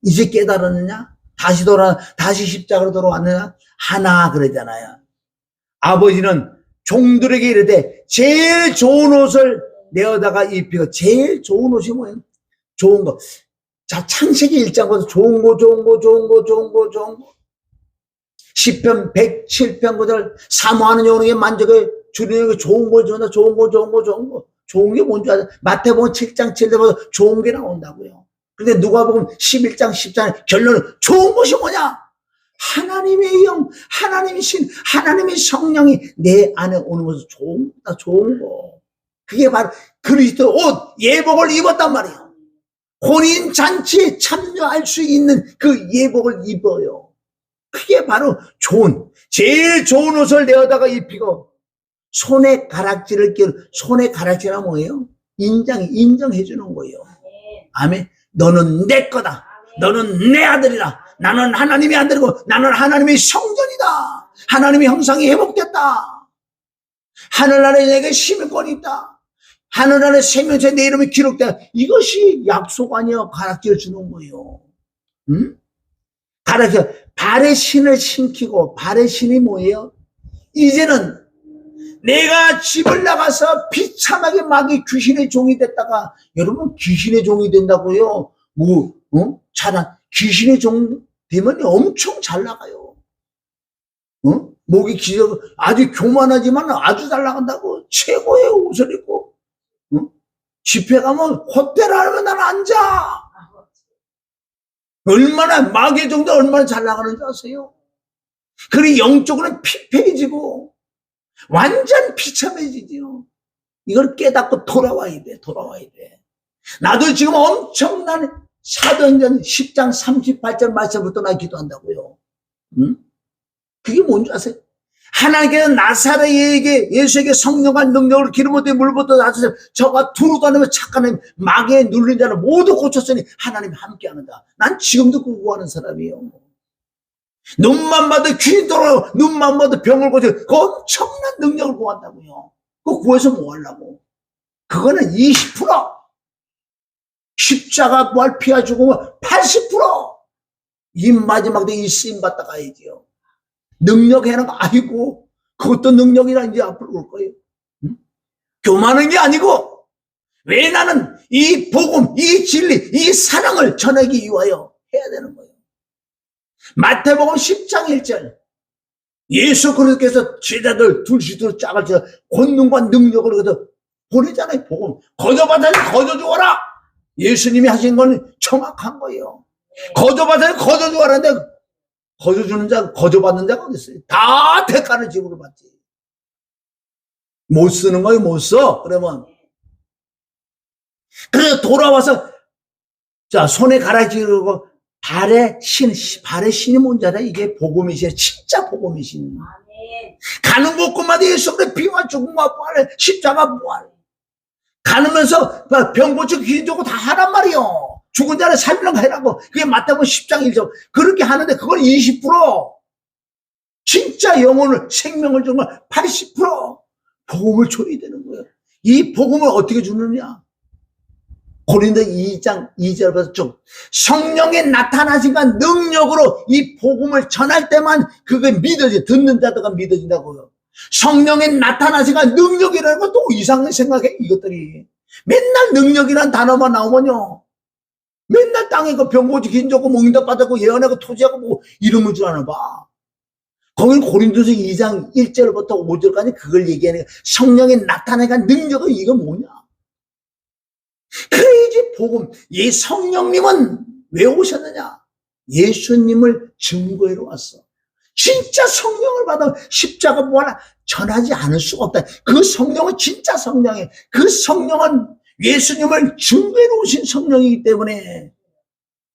이제 깨달았느냐? 다시 십자가로 돌아왔느냐? 하나 그랬잖아요. 아버지는 종들에게 이르되 제일 좋은 옷을 내어다가 입히고. 제일 좋은 옷이 뭐예요? 좋은 거. 자, 창세기 1장부터 좋은 거. 시편 107편 9절 사모하는 영혼에게 만족해 주님에게 좋은 걸 준다. 좋은 거. 좋은 게 뭔지 아세요? 마태복음 7장 7절부터 좋은 게 나온다고요. 근데 누가복음 11장 10장 결론은 좋은 것이 뭐냐? 하나님의 영, 하나님의 신, 하나님의 성령이 내 안에 오는 것은 좋은 거. 그게 바로 그리스도 옷, 예복을 입었단 말이에요. 혼인 잔치에 참여할 수 있는 그 예복을 입어요. 그게 바로 제일 좋은 옷을 내어다가 입히고 손에 가락지를 끼고. 손에 가락지가 뭐예요? 인정해 주는 거예요. 아멘. 너는 내 거다. 너는 내 아들이다. 나는 하나님의 아들이고 나는 하나님의 성전이다. 하나님의 형상이 회복됐다. 하늘나라에 내게 시민권이 있다. 하늘나라에 생명체 내 이름이 기록됐다. 이것이 약속 아니야. 가락지를 주는 거예요. 응? 가락지. 발의 신을 신기고. 발의 신이 뭐예요? 이제는 내가 집을 나가서 비참하게 마귀 귀신의 종이 됐다가, 여러분 귀신의 종이 된다고요? 귀신의 종 되면 엄청 잘 나가요. 목이 기저 아주 교만하지만 아주 잘 나간다고. 최고의 옷을 입고. 집회 가면 호텔 하면 난 앉아. 얼마나 마귀의 종도 얼마나 잘 나가는지 아세요? 그리고 영적으로는 피폐해지고 완전 비참해지죠. 이걸 깨닫고 돌아와야 돼. 나도 지금 엄청난 사도행전 10장 38절 말씀부터 나 기도한다고요. 응? 그게 뭔지 아세요? 하나님께서 나사렛에게 예수에게 성령과 능력을 기름부터 물부터 나서서 저가 두루 다니며 착한 마귀에 눌린 자를 모두 고쳤으니 하나님이 함께하는다. 난 지금도 그거 구하는 사람이에요. 눈만 봐도 귀신 돌아오고 눈만 봐도 병을 고쳐. 그 엄청난 능력을 구한다고요. 그거 구해서 뭐 하려고? 그거는 20%. 십자가 부활 피와 죽으면 80%. 이 마지막 때 이 쓰임 받다 가야지요. 능력 해는 거, 아이고, 그것도 능력이라 이제 앞으로 올 거예요. 응? 교만한 게 아니고, 왜 나는 이 복음, 이 진리, 이 사랑을 전하기 위하여 해야 되는 거예요. 마태복음 10장 1절. 예수 그리스도께서 제자들 둘씩도 짝을 쳐 권능과 능력을 그래서 보내잖아요. 복음. 거저받아서 거저주어라. 예수님이 하신 건 정확한 거예요. 거저받아서 거저주어라는데 거저주는 자, 거저받는 자가 어디 있어요? 다 대가를 지불을 받지. 못 쓰는 거예요. 못 써. 그러면 그래서 돌아와서 자 손에 가라지르고 발에 신이 뭔지 알아? 이게 복음이신, 진짜 복음이신. 가는 곳곳마다 예수님의 피와 죽음과 부활, 십자가 부활. 가면서 병 고치고 귀신 좋고 다 하란 말이요. 죽은 자를 살리는 거 해라고. 그게 마태복음 10장 1절. 그렇게 하는데 그건 20%. 진짜 영혼을, 생명을 정말 80% 복음을 줘야 되는 거예요. 이 복음을 어떻게 주느냐? 고린도 2장 2절부터 쭉 성령의 나타나시는 능력으로 이 복음을 전할 때만 그게 믿어져. 듣는 자들가 믿어진다고요. 성령의 나타나시는 능력이라는 건 또 이상하게 생각해. 이것들이 맨날 능력이란 단어만 나오면요, 맨날 땅에 그 병 고치고 긴 좋고 응답 받았고 예언하고 토지하고 뭐 이름을 줄 아나 봐. 거긴 고린도서 2장 1절부터 5절까지 그걸 얘기하는 성령의 나타나시는 능력은 이거 뭐냐? 그래야지 복음. 이 성령님은 왜 오셨느냐? 예수님을 증거하러 왔어. 진짜 성령을 받아 십자가 부활 전하지 않을 수가 없다. 그 성령은 진짜 성령이에요. 그 성령은 예수님을 증거하러 오신 성령이기 때문에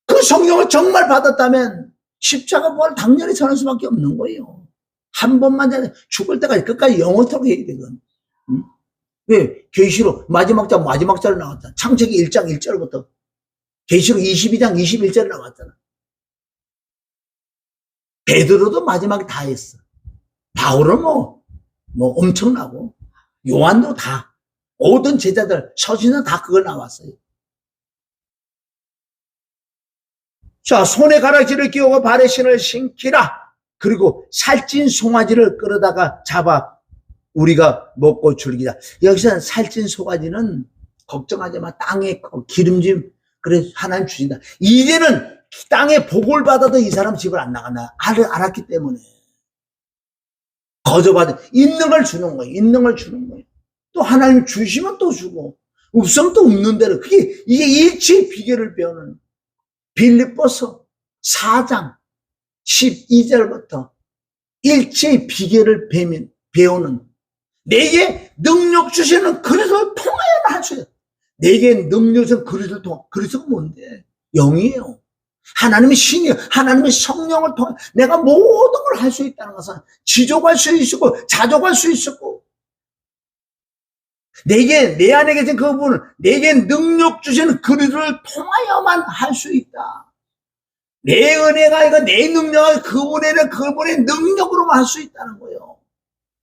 그 성령을 정말 받았다면 십자가 부활 당연히 전할 수밖에 없는 거예요. 한 번만 죽을 때까지 끝까지 영원토록 해야 되거든. 왜? 계시록 마지막 절 나왔잖아. 창세기 1장 1절부터 계시록 22장 21절 나왔잖아. 베드로도 마지막에 다 했어. 바울은 뭐 엄청나고, 요한도 다, 모든 제자들 서신은 다 그거 나왔어요. 자, 손에 가라지를 끼우고 발에 신을 신기라. 그리고 살찐 송아지를 끌어다가 잡아 우리가 먹고 즐기자. 여기서는 살찐 송아지는 걱정하지 마. 땅에 기름짐, 그래, 하나님 주신다. 이제는 땅에 복을 받아도 이 사람 집을 안 나간다. 알았기 때문에. 거저받아. 있는 걸 주는 거예요. 있는 걸 주는 거예요. 또 하나님 주시면 또 주고, 없으면 또 없는 대로. 이게 일치의 비결을 배우는 빌립보서 4장 12절부터 일체의 비결을 배우는, 내게 능력 주시는 그리스도를 통하여만 할 수 있어요. 내게 능력 주시는 그리스도를 통하. 그리스도가 뭔데? 영이에요. 하나님의 신이에요. 하나님의 성령을 통해 내가 모든 걸 할 수 있다는 것은 지족할 수 있고 자족할 수 있고, 내 안에 계신 그분을, 내게 능력 주시는 그리스도를 통하여만 할 수 있다. 내 은혜가 아니라 내 능력을 그분의 능력으로만 할 수 있다는 거예요.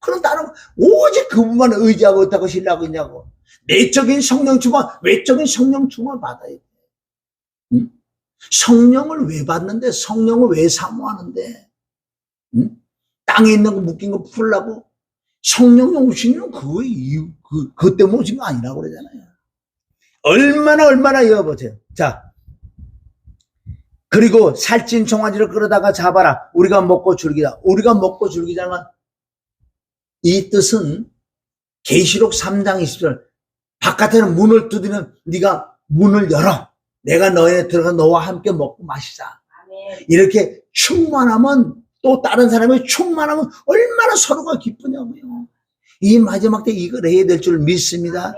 그럼 나는 오직 그분만 의지하고 있다고 신뢰하고 있냐고. 내적인 성령 충만, 외적인 성령 충만 받아야 돼. 응? 성령을 왜 받는데? 성령을 왜 사모하는데? 응? 땅에 있는 거 묶인 거 풀라고? 성령이 오시는 그 이유, 그 때문에 오신 거 아니라고 그러잖아요. 얼마나 여보세요. 자, 그리고 살찐 송아지를 끌어다가 잡아라. 우리가 먹고 즐기자. 우리가 먹고 즐기자는 이 뜻은 계시록 3장 20절, 바깥에는 문을 두드리면 네가 문을 열어. 내가 너에 들어가 너와 함께 먹고 마시자. 아멘. 이렇게 충만하면, 또 다른 사람이 충만하면 얼마나 서로가 기쁘냐고요. 이 마지막 때 이걸 해야 될 줄 믿습니다.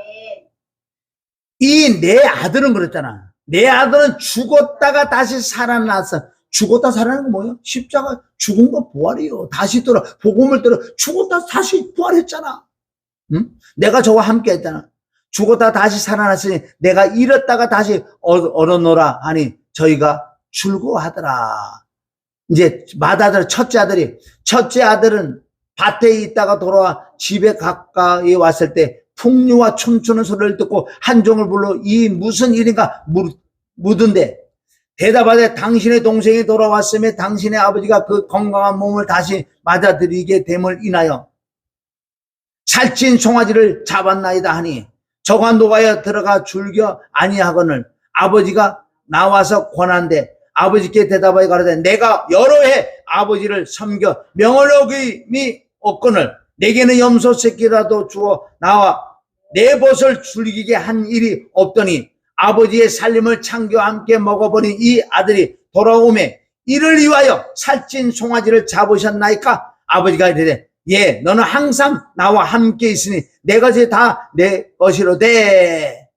이 내 아들은 그랬잖아. 내 아들은 죽었다가 다시 살아났어. 죽었다 살아난 건 뭐예요? 십자가 죽은 거 부활이요. 다시 복음을 들어 죽었다 다시 부활했잖아. 응? 내가 저와 함께 했잖아. 죽었다 다시 살아났으니 내가 잃었다가 다시 얻어노라 하니 저희가 즐거워하더라. 이제 첫째 아들은 밭에 있다가 돌아와 집에 가까이 왔을 때 풍류와 춤추는 소리를 듣고 한 종을 불러 이 무슨 일인가 묻은데 대답하되 당신의 동생이 돌아왔음에 당신의 아버지가 그 건강한 몸을 다시 맞아들이게 됨을 인하여 살찐 송아지를 잡았나이다 하니 저가 노가에 들어가 줄겨 아니하거늘 아버지가 나와서 권한대 아버지께 대답하여 가로되 내가 여러 해 아버지를 섬겨 명을 어김이 없거늘 내게는 염소 새끼라도 주어 나와 내 벗을 줄이게 한 일이 없더니 아버지의 살림을 창겨 함께 먹어버린 이 아들이 돌아오매 이를 위하여 살찐 송아지를 잡으셨나이까? 아버지가 이르되 예, 너는 항상 나와 함께 있으니 내 것이 다 내 것이로되.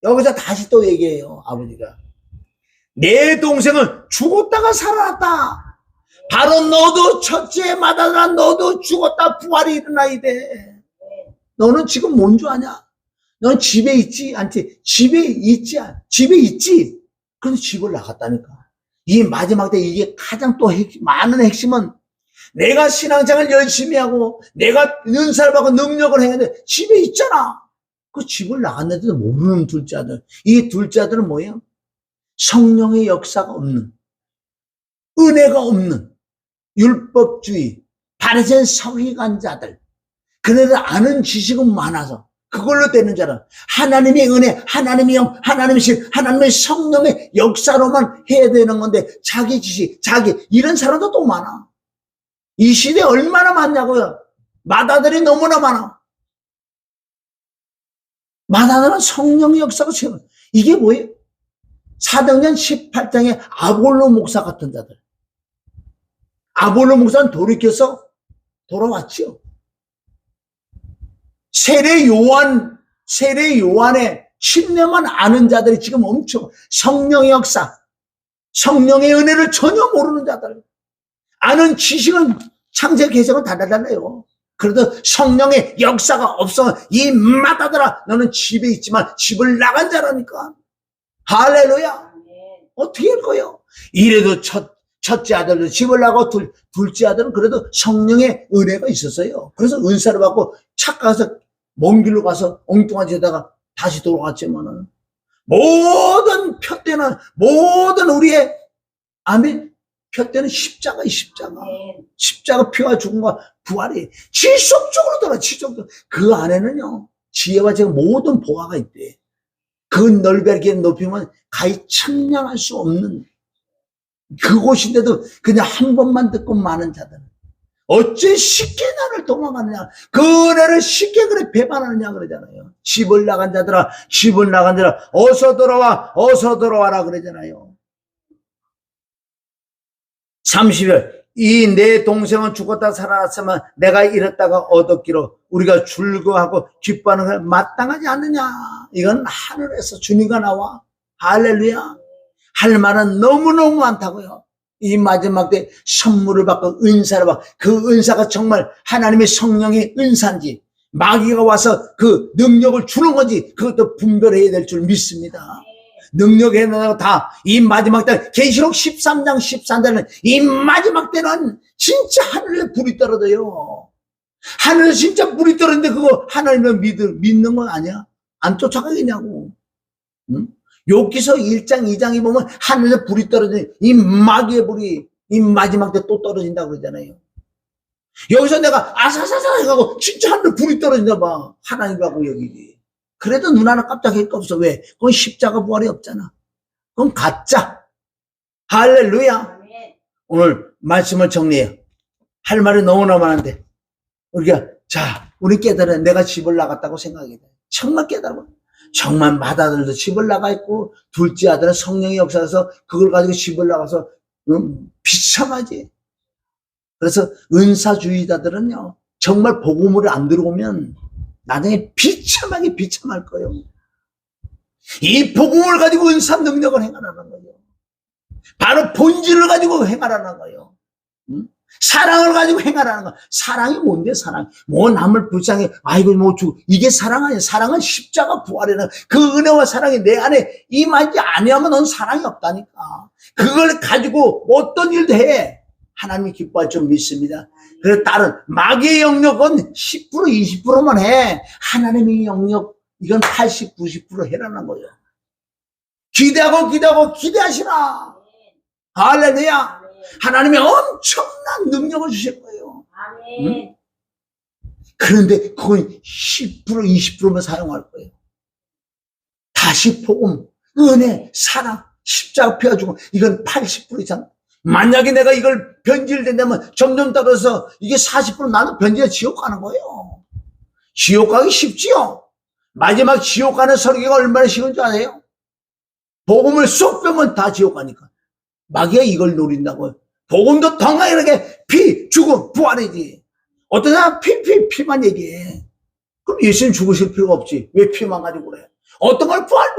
여기서 다시 또 얘기해요. 아버지가 내 동생은 죽었다가 살아났다. 바로 너도 첫째 마다나 너도 죽었다 부활이 일어나이대. 너는 지금 뭔 줄 아냐? 넌 집에 있지 않지? 집에 있지? 집에 있지? 그래서 집을 나갔다니까. 이 마지막 때 이게 가장 또 많은 핵심은 내가 신앙생활 열심히 하고 내가 은사를 받고 능력을 해야 돼. 집에 있잖아. 그 집을 나갔는데도 모르는 둘째 아들. 이 둘째 아들은 뭐예요? 성령의 역사가 없는, 은혜가 없는, 율법주의, 바리새인 서기관자들. 그네들 아는 지식은 많아서 그걸로 되는 줄 알아. 하나님의 은혜, 하나님의 영, 하나님의 실, 하나님의 성령의 역사로만 해야 되는 건데 자기 지식, 자기 이런 사람도 또 많아. 이 시대에 얼마나 많냐고요. 마다들이 너무나 많아. 마다들은 성령의 역사가 최고. 이게 뭐예요? 사도행전 18장의 아볼로 목사 같은 자들. 아볼로 목사는 돌이켜서 돌아왔죠. 세례 요한의 10년만 아는 자들이 지금 엄청 성령의 역사, 성령의 은혜를 전혀 모르는 자들. 아는 지식은 창세기 개성은 달라요. 그래도 성령의 역사가 없어. 이 마다들아 너는 집에 있지만 집을 나간 자라니까. 할렐루야. 어떻게 할 거예요? 이래도 첫째 아들도 집을 나가고 둘째 아들은 그래도 성령의 은혜가 있었어요. 그래서 은사를 받고 착각해서 먼 길로 가서 엉뚱한 데다가 다시 돌아갔지만은 모든 표대는 모든 우리의 아멘 표대는 십자가 피와 죽음과 부활이 지속적으로 돌아. 지속적으로. 그 안에는요 지혜와 제가 모든 보화가 있대. 그 넓게 높이면 가히 측량할 수 없는 그곳인데도 그냥 한 번만 듣고 많은 자들은 어째 쉽게 나를 도망가느냐. 그 은혜를 쉽게 그래 배반하느냐 그러잖아요. 집을 나간 자들아 어서 돌아와라 그러잖아요. 30절 이 내 동생은 죽었다 살아났으면 내가 잃었다가 얻었기로 우리가 즐거워하고 기뻐하는 걸 마땅하지 않느냐. 이건 하늘에서 주님과 나와 할렐루야. 할 말은 너무너무 많다고요. 이 마지막 때 선물을 받고 은사를 받고 그 은사가 정말 하나님의 성령의 은사인지 마귀가 와서 그 능력을 주는 건지 그것도 분별해야 될 줄 믿습니다. 능력에 다 이 마지막 때 계시록 13장 13절은 이 마지막 때는 진짜 하늘에 불이 떨어져요. 하늘에 진짜 불이 떨어지는데 그거 하나님을 믿는 건 아니야? 안 쫓아가겠냐고. 응? 욥기서 1장 2장에 보면 하늘에 불이 떨어지는 이 마귀의 불이 이 마지막 때 또 떨어진다고 그러잖아요. 여기서 내가 아사사사 해가고 진짜 하늘에 불이 떨어진다 봐. 하나님하고 여기지. 그래도 눈 하나 깜짝할 거 없어. 왜? 그건 십자가 부활이 없잖아. 그건 가짜. 할렐루야. 오늘 말씀을 정리해요. 할 말이 너무나 많은데 우리가 우리 깨달아. 내가 집을 나갔다고 생각해. 정말 깨달아. 정말 맏아들도 집을 나가 있고 둘째 아들은 성령의 역사에서 그걸 가지고 집을 나가서 비참하지. 그래서 은사주의자들은요 정말 복음을 안 들어오면 나중에 비참할 거예요. 이 복음을 가지고 은사 능력을 행하라는 거예요. 바로 본질을 가지고 행하라는 거예요. 사랑을 가지고 행하라는 거예요. 사랑이 뭔데 사랑? 뭐 남을 불쌍해 아이고 뭐 이게 사랑 아니야. 사랑은 십자가 부활이라는 그 은혜와 사랑이 내 안에 임하지 아니하면 넌 사랑이 없다니까. 그걸 가지고 어떤 일도 해 하나님이 기뻐할 줄 믿습니다. 그래서 다른 마귀의 영역은 10% 20%만 해. 하나님의 영역 이건 80, 90% 해라는 거예요. 기대하고 기대하시라. 할렐루야. 하나님이 엄청난 능력을 주실 거예요. 응? 그런데 그건 10% 20%만 사용할 거예요. 다시 복음, 은혜, 사랑, 십자가 피가 주고 이건 80% 이상. 만약에 내가 이걸 변질된다면 점점 떨어져서 이게 40% 나는 변질해 지옥 가는 거예요. 지옥 가기 쉽지요. 마지막 지옥 가는 설교가 얼마나 쉬운 줄 아세요? 복음을 쏙 빼면 다 지옥 가니까. 마귀가 이걸 노린다고요. 복음도 당연하게 피, 죽음, 부활이지. 어떤 사람 피만 얘기해. 그럼 예수님 죽으실 필요가 없지. 왜 피만 가지고 그래? 어떤 걸 부활.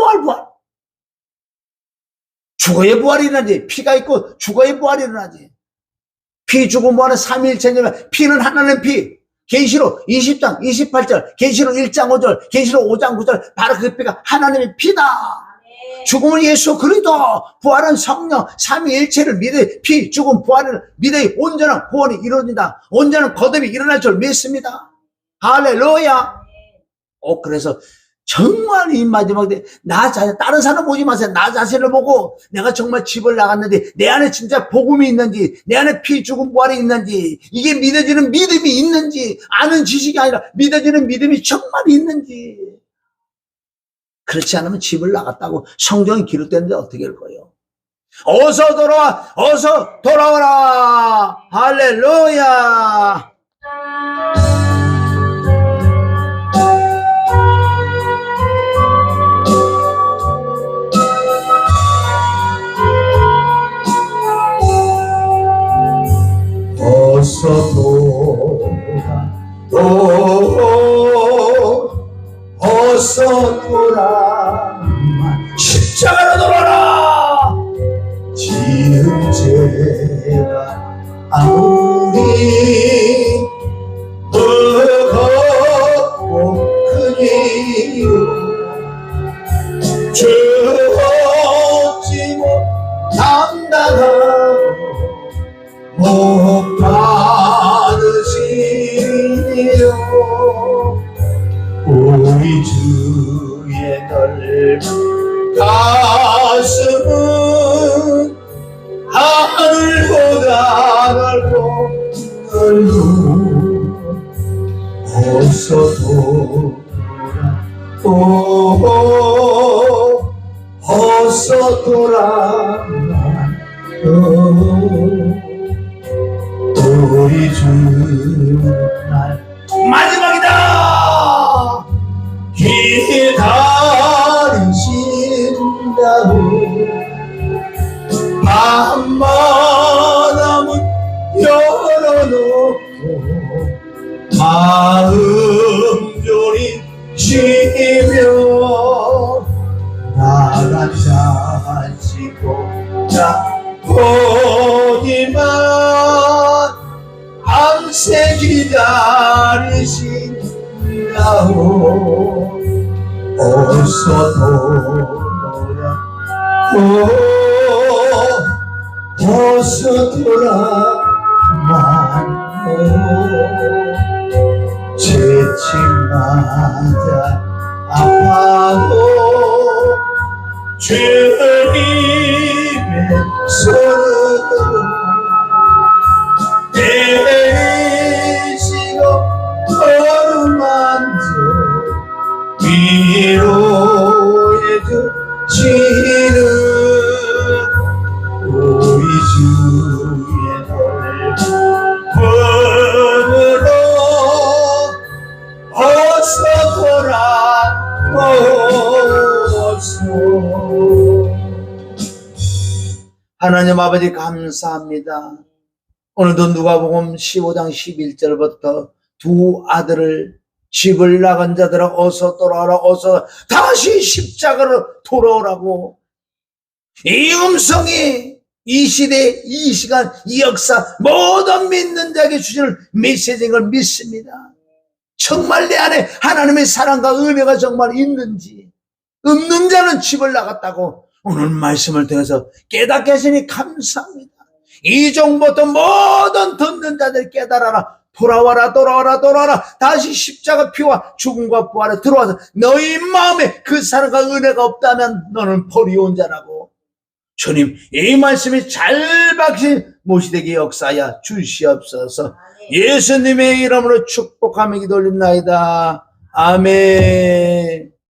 죽어야 부활이 일어나지. 피가 있고 죽어야 부활이 일어나지. 피, 죽음, 부활은 삼위일체냐면 피는 하나는 피. 계시록 20장 28절, 계시록 1장 5절, 계시록 5장 9절, 바로 그 피가 하나님의 피다. 죽음은 예수 그리스도, 부활은 성령, 삼위일체를 믿어 피, 죽음, 부활을 믿어 온전한 구원이 이루어진다. 온전한 거듭이 일어날 줄 믿습니다. 할렐루야. 그래서 정말 이 마지막 때 나 자신, 다른 사람 보지 마세요. 나 자신을 보고 내가 정말 집을 나갔는데 내 안에 진짜 복음이 있는지, 내 안에 피, 죽음, 부활이 있는지, 이게 믿어지는 믿음이 있는지, 아는 지식이 아니라 믿어지는 믿음이 정말 있는지. 그렇지 않으면 집을 나갔다고 성경이 기록되는데 어떻게 할 거예요? 어서 돌아와라. 할렐루야. 어서 어서 돌아 십자가로 돌아라. 지은 죄가 아무리 무겁고 크니요 주 없지 못한다고 못 받으시니요. 우리 주의 넓은 가슴은 하늘보다 넓고 어서 어서 돌아와 우리 주 날 마지막이다. 기다리신다고 마음만함은 열어놓고 마음 졸이시며 나가 자시고 보지만 밤새 기다리신다고 어서 돌아만 채찍마다 아파도 주님의 손으로 내리시고 어루만져 위로해 주시는 우리 주의 넓음으로 어서 돌아오소. 하나님 아버지 감사합니다. 오늘도 누가복음 15장 11절부터 두 아들을 집을 나간 자들아 어서 돌아오라, 어서 다시 십자가로 돌아오라고. 이 음성이 이 시대, 이 시간, 이 역사 모든 믿는 자에게 주시는 메시지인 걸 믿습니다. 정말 내 안에 하나님의 사랑과 은혜가 정말 있는지, 없는 자는 집을 나갔다고 오늘 말씀을 통해서 깨닫게 하시니 감사합니다. 이 정보부터 모든 듣는 자들 깨달아라. 돌아와라 돌아와라 돌아와라. 다시 십자가 피와 죽음과 부활에 들어와서 너희 마음에 그 사랑과 은혜가 없다면 너는 버리온 자라고. 주님, 이 말씀이 잘 박힌 모시되게 역사하여 주시옵소서. 예수님의 이름으로 축복하며 기도 올립나이다. 아멘.